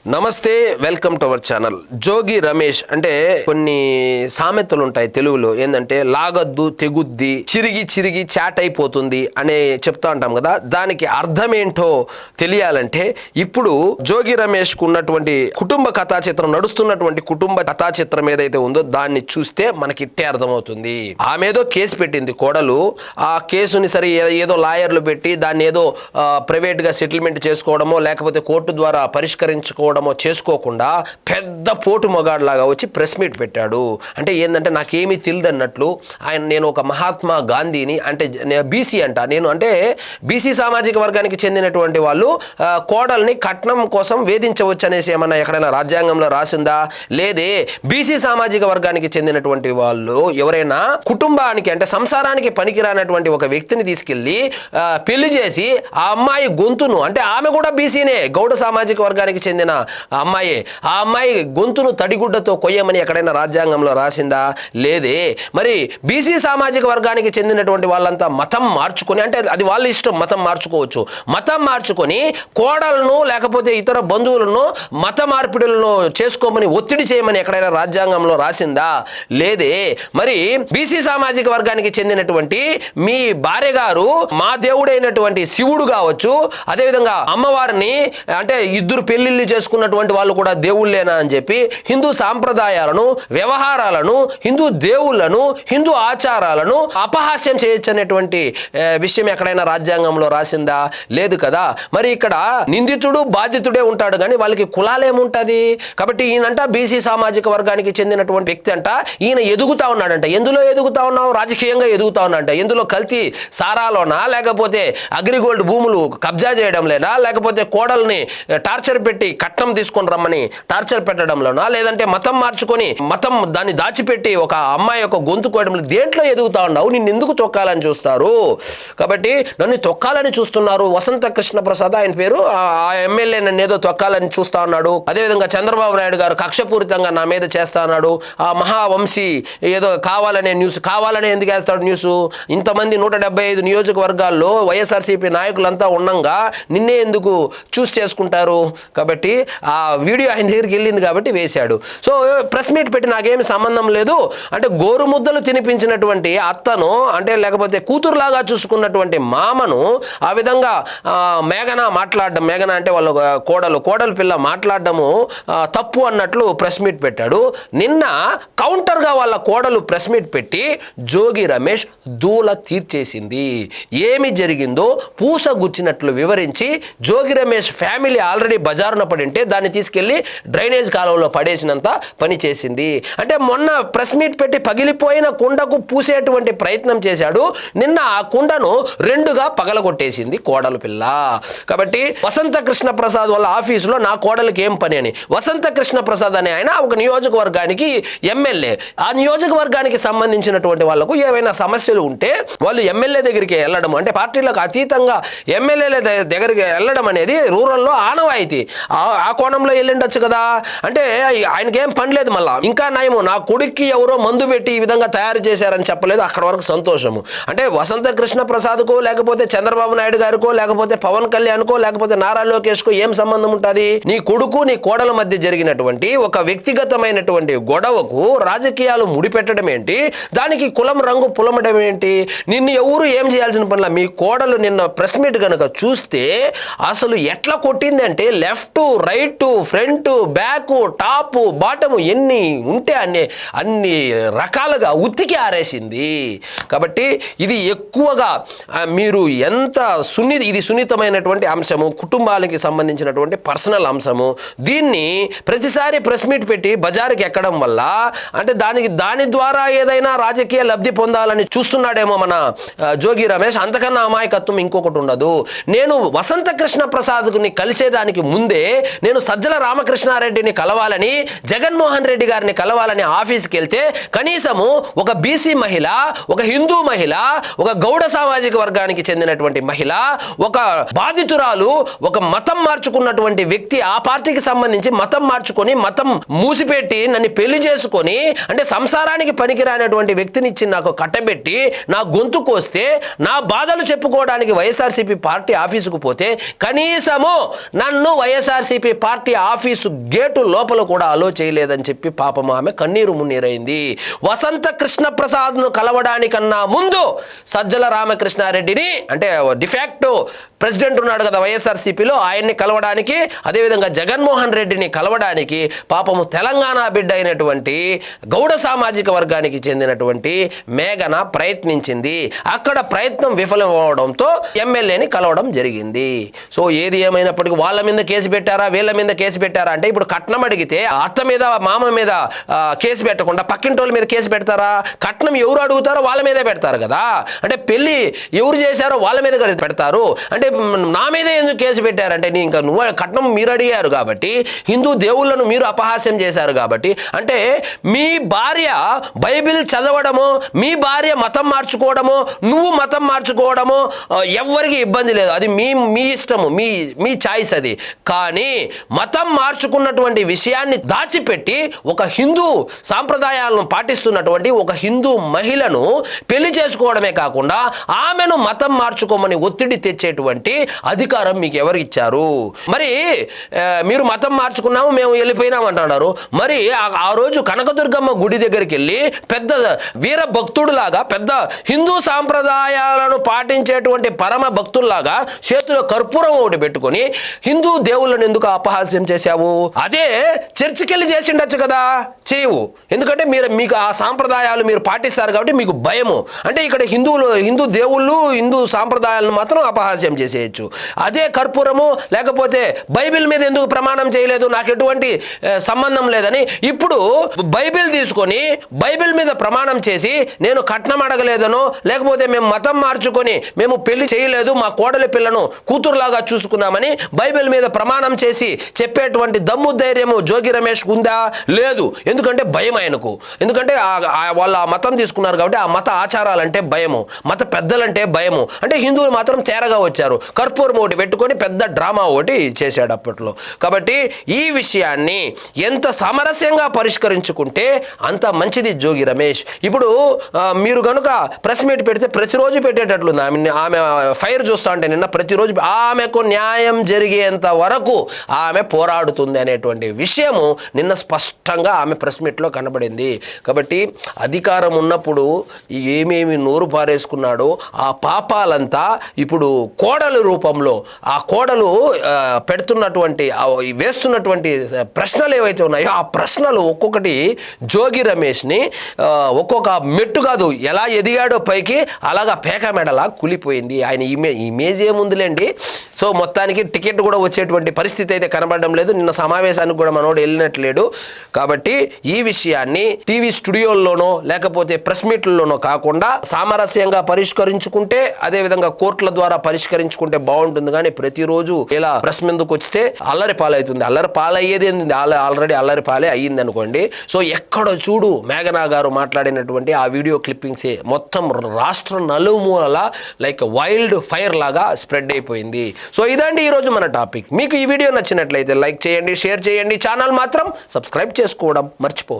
నమస్తే, welcome to our channel. Jogi Ramesh అంటే కొన్ని సామెతలు ఉంటాయి తెలుగులో. ఏంటంటే లాగద్దు తెగుద్ది, చిరిగి చిరిగి చాట్ అయిపోతుంది అనే చెప్తా ఉంటాం కదా. దానికి అర్థం ఏంటో తెలియాలంటే ఇప్పుడు జోగి రమేష్ కు ఉన్నటువంటి కుటుంబ కథా చిత్రం, నడుస్తున్నటువంటి కుటుంబ కథా చిత్రం ఏదైతే ఉందో దాన్ని చూస్తే మనకి ఇట్టే అర్థమవుతుంది. ఆమె ఏదో కేసు పెట్టింది కోడలు. ఆ కేసుని సరే ఏదో లాయర్లు పెట్టి దాన్ని ఏదో ప్రైవేట్ గా సెటిల్మెంట్ చేసుకోవడమో లేకపోతే కోర్టు ద్వారా పరిష్కరించుకోవడమో చేసుకోకుండా పెద్ద పోటు మొగాడులాగా వచ్చి ప్రెస్ మీట్ పెట్టాడు. అంటే ఏంటంటే నాకేమీ తెలియదన్నట్లు ఆయన, నేను ఒక మహాత్మా గాంధీని, అంటే బీసీ అంట నేను, అంటే బీసీ సామాజిక వర్గానికి చెందినటువంటి వాళ్ళు కోడల్ని కట్నం కోసం వేధించవచ్చు అనేసి ఏమన్నా ఎక్కడైనా రాజ్యాంగంలో రాసిందా? లేదే. బీసీ సామాజిక వర్గానికి చెందినటువంటి వాళ్ళు ఎవరైనా కుటుంబానికి అంటే సంసారానికి పనికిరానటువంటి ఒక వ్యక్తిని తీసుకెళ్లి పెళ్లి చేసి ఆ అమ్మాయి గొంతును, అంటే ఆమె కూడా బీసీనే, గౌడ సామాజిక వర్గానికి చెందిన అమ్మాయి, ఆ అమ్మాయి గొంతును తడిగుడ్డతో కొయ్యమని ఎక్కడైనా రాజ్యాంగంలో రాసిందా? లేదే. మరి బీసీ సామాజిక వర్గానికి చెందినటువంటి వాళ్ళంతా మతం మార్చుకొని, అంటే అది వాళ్ళ ఇష్టం, మతం మార్చుకోవచ్చు, మతం మార్చుకొని కోడలను లేకపోతే ఇతర బంధువులను మత మార్పిడులను చేసుకోమని ఒత్తిడి చేయమని ఎక్కడైనా రాజ్యాంగంలో రాసిందా? లేదే. మరి బీసీ సామాజిక వర్గానికి చెందినటువంటి మీ భార్య గారు మా దేవుడైనటువంటి శివుడు కావచ్చు, అదేవిధంగా అమ్మవారిని, అంటే ఇద్దరు పెళ్లిళ్ళు చేసుకున్నటువంటి వాళ్ళు కూడా దేవుళ్ళేనా అని చెప్పి హిందూ సాంప్రదాయాలను, వ్యవహారాలను, హిందూ దేవుళ్లను, హిందూ ఆచారాలను అపహాస్యం చేయొచ్చు అనేటువంటి విషయం ఎక్కడైనా రాజ్యాంగంలో రాసిందా? లేదు కదా. మరి ఇక్కడ నిందితుడు బాధితుడే ఉంటాడు కానీ వాళ్ళకి కులాలేముంటది? కాబట్టి ఈయనంట బీసీ సామాజిక వర్గానికి చెందినటువంటి వ్యక్తి అంట, ఈయన ఎదుగుతా ఉన్నాడంట. ఎందులో ఎదుగుతా ఉన్నావు? రాజకీయంగా ఎదుగుతా ఉన్నాడంట. ఎందులో? కల్తీ సారాలోనా, లేకపోతే అగ్రిగోల్డ్ భూములు కబ్జా చేయడంలేనా, లేకపోతే కోడల్ని టార్చర్ పెట్టి కట్నం తీసుకొని రమ్మని టార్చర్ పెట్టడంలోనా, లేదంటే మతం మార్చుకొని మతం దాన్ని దాచిపెట్టి ఒక అమ్మాయి యొక్క గొంతు కోయడంలో, దేంట్లో ఎదుగుతా ఉన్నావు? నిన్ను ఎందుకు తొక్కాలని చూస్తారు? కాబట్టి నన్ను తొక్కాలని చూస్తున్నారు. వసంత కృష్ణ ప్రసాద్ ఆయన పేరు, ఆ ఎమ్మెల్యే నన్ను ఏదో తొక్కాలని చూస్తా ఉన్నాడు. అదేవిధంగా చంద్రబాబు నాయుడు గారు కక్షపూరితంగా నా మీద చేస్తా ఉన్నాడు. ఆ మహావంశీ ఏదో కావాలనే న్యూస్, కావాలనే ఎందుకు వేస్తాడు న్యూస్? ఇంతమంది 175 నియోజకవర్గాల్లో వైఎస్ఆర్సీపీ నాయకులంతా ఉండంగా నిన్నే ఎందుకు చూస్ చేసుకుంటారు? కాబట్టి ఆ వీడియో ఆయన దగ్గరికి వెళ్ళింది కాబట్టి వేశాడు. సో ప్రెస్ మీట్ పెట్టి నాకేమి సంబంధం లేదు అంటే, గోరుముద్దలు తినిపించినటువంటి అత్తను, అంటే లేకపోతే కూతురులాగా చూసుకున్నటువంటి మామను ఆ విధంగా మేఘన మాట్లాడడం, మేఘన అంటే వాళ్ళ కోడలు పిల్ల మాట్లాడడము తప్పు అన్నట్లు ప్రెస్ మీట్ పెట్టాడు. నిన్న కౌంటర్గా వాళ్ళ కోడలు ప్రెస్ మీట్ పెట్టి జోగి రమేష్ దూల తీర్చేసింది. ఏమి జరిగిందో పూసగుచ్చినట్లు వివరించి, జోగి రమేష్ ఫ్యామిలీ ఆల్రెడీ బజారున పడింటే దాన్ని తీసుకెళ్లి డ్రైనేజ్ కాలువలో పడేసినంత పని చేసింది. అంటే మొన్న ప్రెస్ మీట్ పెట్టి పగిలిపోయిన కుండకు పూసేటువంటి ప్రయత్నం చేశాడు. నిన్న ఆ కుండను రెండుగా పగలగొట్టేసింది కోడలు పిల్ల. కాబట్టి వసంత కృష్ణ ప్రసాద్ వాళ్ళ ఆఫీసులో నా కోడలికి ఏం పని అని, వసంత కృష్ణ ప్రసాద్ అనే ఆయన ఒక నియోజకవర్గానికి ఎమ్మెల్యే. ఆ నియోజకవర్గానికి సంబంధించినటువంటి వాళ్లకు ఏవైనా సమస్యలు ఉంటే వాళ్ళు ఎమ్మెల్యే దగ్గరికి వెళ్ళడం, అంటే పార్టీలకు అతీతంగా ఎమ్మెల్యేల దగ్గరికి వెళ్ళడం అనేది రూరల్లో ఆనవాయితీ. ఆ కోణంలో వెళ్ళిండొచ్చు కదా. అంటే ఆయనకేం పని లేదు. మళ్ళా ఇంకా నయము, నా కొడుక్కి ఎవరో మందు పెట్టి ఈ విధంగా తయారు చేశారని చెప్పలేదు. అక్కడ వరకు సంతోషము. అంటే వసంత కృష్ణ ప్రసాద్కో, లేకపోతే చంద్రబాబు నాయుడు గారికో, లేకపోతే పవన్ కళ్యాణ్కో, లేకపోతే నారా లోకేష్కో ఏం సంబంధం ఉంటుంది? నీ కొడుకు నీ కోడల మధ్య జరిగినటువంటి ఒక వ్యక్తిగతమైనటువంటి గొడవకు రాజకీయాలు ముడిపెట్టడం ఏంటి? దానికి కులం రంగు పులమడం ఏంటి? నిన్ను ఎవరు ఏం చేయాల్సిన పనిలా. మీ కోడలు నిన్న ప్రెస్ మీట్ కనుక చూస్తే అసలు ఎట్లా కొట్టిందంటే, left, right, front, back, top, bottom ఎన్ని ఉంటే అన్ని రకాలుగా ఉత్తికి ఆరేసింది. కాబట్టి ఇది ఎక్కువగా మీరు ఎంత ఇది సున్నితమైనటువంటి అంశము, కుటుంబాలకి సంబంధించినటువంటి పర్సనల్ అంశము. దీన్ని ప్రతిసారి ప్రెస్ మీట్ పెట్టి బజారుకి ఎక్కడం వల్ల, అంటే దాని ద్వారా ఏదైనా రాజకీయ లబ్ధి పొందాలని చూస్తున్నాడేమో మన జోగి రమేష్. అంతకన్నా అమాయకత్వం ఇంకొకటి ఉండదు. నేను వసంత కృష్ణ ప్రసాద్ని కలిసేదానికి ముందే నేను సజ్జల రామకృష్ణారెడ్డిని కలవాలని, జగన్మోహన్ రెడ్డి గారిని కలవాలని ఆఫీస్కి వెళ్తే కనీసము ఒక బీసీ మహిళ, ఒక హిందూ మహిళ, ఒక గౌడ సామాజిక వర్గానికి చెందినటువంటి మహిళ, ఒక బాధితురాలు, ఒక మతం మార్చుకున్నటువంటి వ్యక్తి, ఆ పార్టీకి సంబంధించి మతం మార్చుకొని మతం మూసిపెట్టి నన్ను పెళ్లి చేసుకొని, అంటే సంసారానికి పనికిరానటువంటి వ్యక్తిని ఇచ్చి నాకు కట్టబెట్టి నా గొంతు కోస్తే నా బాధలు చెప్పుకోవడానికి వైఎస్ఆర్సీపీ పార్టీ ఆఫీసుకు పోతే కనీసము నన్ను YSRCP YSRCP party office gate లోపల కూడా అలో చేయలేదని చెప్పి పాపం ఆమె కన్నీరు మున్నీరైంది. వసంత కృష్ణ ప్రసాద్ను కలవడానికన్నా ముందు సజ్జల రామకృష్ణారెడ్డిని, అంటే డిఫాక్టో ప్రెసిడెంట్ ఉన్నాడు కదా వైఎస్ఆర్సీపీలో, ఆయన్ని కలవడానికి, అదేవిధంగా జగన్మోహన్ రెడ్డిని కలవడానికి పాపము తెలంగాణ బిడ్డ అయినటువంటి గౌడ సామాజిక వర్గానికి చెందినటువంటి మేఘన ప్రయత్నించింది. అక్కడ ప్రయత్నం విఫలం అవడంతో ఎమ్మెల్యేని కలవడం జరిగింది. సో ఏది ఏమైనప్పటికీ వాళ్ళ మీద కేసు పెట్టారా, వీళ్ళ మీద కేసు పెట్టారా అంటే, ఇప్పుడు కట్నం అడిగితే అత్త మీద మామ మీద కేసు పెట్టకుండా పక్కింటోళ్ళ మీద కేసు పెడతారా? కట్నం ఎవరు అడుగుతారో వాళ్ళ మీదే పెడతారు కదా. అంటే పెళ్లి ఎవరు చేశారో వాళ్ళ మీద పెడతారు. అంటే నా మీదే ఎందుకు కేసు పెట్టారంటే, ఇంకా నువ్వు కట్నం మీరు అడిగారు కాబట్టి, హిందూ దేవుళ్ళను మీరు అపహాస్యం చేశారు కాబట్టి, అంటే మీ భార్య బైబిల్ చదవడమో, మీ భార్య మతం మార్చుకోవడమో, నువ్వు మతం మార్చుకోవడమో ఎవ్వరికి ఇబ్బంది లేదు. అది మీ ఇష్టము, మీ చాయిస్ అది. కానీ మతం మార్చుకున్నటువంటి విషయాన్ని దాచిపెట్టి ఒక హిందూ సాంప్రదాయాలను పాటిస్తున్నటువంటి ఒక హిందూ మహిళను పెళ్లి చేసుకోవడమే కాకుండా ఆమెను మతం మార్చుకోమని ఒత్తిడి తెచ్చేటువంటి అధికారం మీకు ఎవరు ఇచ్చారు? మరి మీరు మతం మార్చుకున్నాము, మేము వెళ్ళిపోయినాం అంటున్నారు. మరి ఆ రోజు కనకదుర్గమ్మ గుడి దగ్గరికి వెళ్ళి పెద్ద వీర భక్తుడులాగా, పెద్ద హిందూ సాంప్రదాయాలను పాటించేటువంటి పరమ భక్తుల్లాగా చేతిలో కర్పూరం ఒకటి పెట్టుకొని హిందూ దేవుళ్ళను ఎందుకు అపహాస్యం చేశావు? అదే చర్చికి వెళ్ళి చేసిండొచ్చు కదా, చేయవు. ఎందుకంటే మీకు ఆ సాంప్రదాయాలు మీరు పాటిస్తారు కాబట్టి మీకు భయము. అంటే ఇక్కడ హిందూ దేవుళ్ళు, హిందూ సాంప్రదాయాలను మాత్రం అపహాస్యం చేసేయచ్చు. అదే కర్పూరము లేకపోతే బైబిల్ మీద ఎందుకు ప్రమాణం చేయలేదు, నాకు ఎటువంటి సంబంధం లేదని ఇప్పుడు బైబిల్ తీసుకొని బైబిల్ మీద ప్రమాణం చేసి నేను కట్నం అడగలేదనో, లేకపోతే మేము మతం మార్చుకొని మేము పెళ్లి చేయలేదు, మా కోడలి పిల్లను కూతురులాగా చూసుకున్నామని బైబిల్ మీద ప్రమాణం చేసి చెప్పేటువంటి దమ్ము ధైర్యము జోగి రమేష్ ఉందా? లేదు. ఎందుకంటే భయం ఆయనకు. ఎందుకంటే వాళ్ళు ఆ మతం తీసుకున్నారు కాబట్టి ఆ మత ఆచారాలంటే భయము, మత పెద్దలంటే భయము. అంటే హిందువులు మాత్రం తేరగా వచ్చారు, కర్పూరం ఒకటి పెట్టుకొని పెద్ద డ్రామా ఒకటి చేశాడు అప్పట్లో. కాబట్టి ఈ విషయాన్ని ఎంత సామరస్యంగా పరిష్కరించుకుంటే అంత మంచిది జోగి రమేష్. ఇప్పుడు మీరు కనుక ప్రెస్ మీట్ పెడితే ప్రతిరోజు పెట్టేటట్లుంది. ఆమె ఫైర్ చూస్తా అంటే నిన్న ప్రతిరోజు ఆమెకు న్యాయం జరిగేంత వరకు ఆమె పోరాడుతుంది అనేటువంటి విషయము నిన్న స్పష్టంగా ఆమె ప్రెస్ మీట్లో కనబడింది. కాబట్టి అధికారం ఉన్నప్పుడు ఏమేమి నోరు పారేసుకున్నాడో ఆ పాపాలంతా ఇప్పుడు కోడలు రూపంలో, ఆ కోడలు వేస్తున్నటువంటి ప్రశ్నలు ఏవైతే ఉన్నాయో ఆ ప్రశ్నలు ఒక్కొక్కటి జోగి రమేష్ని ఒక్కొక్క మెట్టు కాదు, ఎలా ఎదిగాడో పైకి అలాగా పేక మెడలా కూలిపోయింది. ఆయన ఇమేజ్ ఏముందిలేండి. సో మొత్తానికి టికెట్ కూడా వచ్చేటువంటి పరిస్థితి అయితే కనబడడం లేదు. నిన్న సమావేశానికి కూడా మనోడు వెళ్ళినట్లేడు. కాబట్టి ఈ విషయాన్ని టీవీ స్టూడియోల్లోనో లేకపోతే ప్రెస్ మీట్లలోనో కాకుండా సామరస్యంగా పరిష్కరించుకుంటే, అదేవిధంగా కోర్టుల ద్వారా పరిష్కరించుకుంటే బాగుంటుంది. కానీ ప్రతిరోజు ఇలా ప్రెస్ మీదకి వస్తే అల్లరి పాలవుతుంది. అల్లరి పాలయ్యేది ఆల్రెడీ అల్లరి పాలే అయ్యింది అనుకోండి. సో ఎక్కడ చూడు మేఘనా గారు మాట్లాడినటువంటి ఆ వీడియో క్లిప్పింగ్సే మొత్తం రాష్ట్ర నలుమూలలా లైక్ వైల్డ్ ఫైర్ లాగా స్ప్రెడ్ అయిపోయింది. సో ఇదండి ఈరోజు మన టాపిక్. మీకు ఈ వీడియో నచ్చినట్లయితే లైక్ చేయండి, షేర్ చేయండి, ఛానల్ మాత్రం సబ్స్క్రైబ్ చేసుకోవడం మర్చిపోవద్దు.